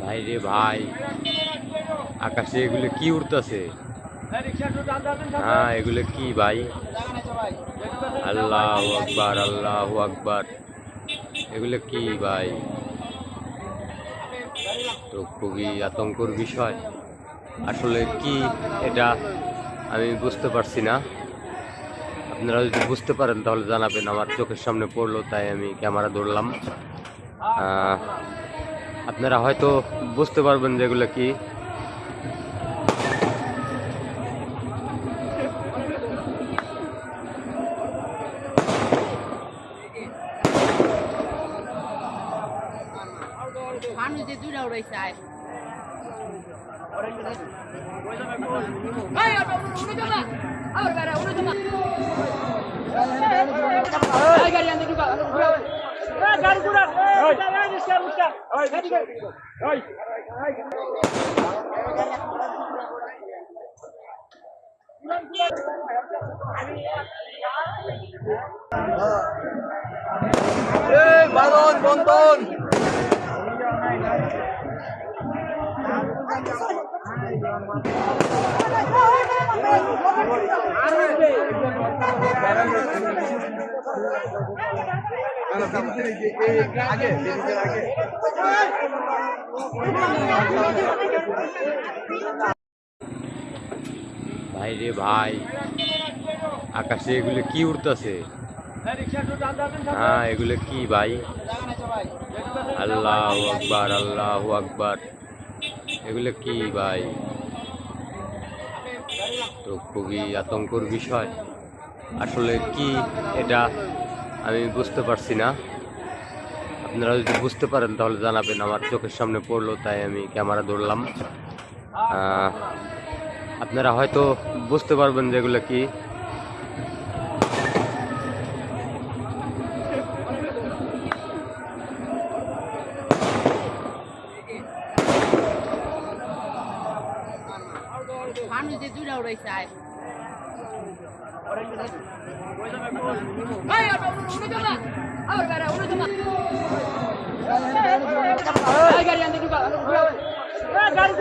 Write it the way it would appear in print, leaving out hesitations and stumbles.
ভাই রে ভাই, আকাশে এগুলো কি উড়তেছে? হ্যাঁ, এগুলো কি ভাই? আল্লাহু আকবার, আল্লাহু আকবার। এগুলো কি ভাই? তো খুবই আতঙ্কর বিষয়। আসলে কি এটা আমি বুঝতে পারছি না। আপনারা যদি বুঝতে পারেন তাহলে জানাবেন। আমার চোখের সামনে পড়লো তাই আমি ক্যামেরা ধরলাম। আপনারা হয়তো বুঝতে পারবেন যে এগুলো কি। মানুষ যে দূরে উড়াইছে বাদন বন্ধন ভাই রে ভাই, আকাশে এগুলো কি উড়তেছে? হ্যাঁ, এগুলো কি ভাই? আল্লাহু আকবার, আল্লাহু আকবার। এগুলো কি ভাই? তো খুবই আতঙ্কর বিষয়। আসলে কি এটা আমি বুঝতে পারছি না। আপনারা যদি বুঝতে পারেন তাহলে জানাবেন। আমার চোখের সামনে পড়লো তাই আমি ক্যামেরা ধরলাম। আপনারা হয়তো বুঝতে পারবেন যে এগুলো কি। মানুষ যে দূরে উড়াইছে গাড়ি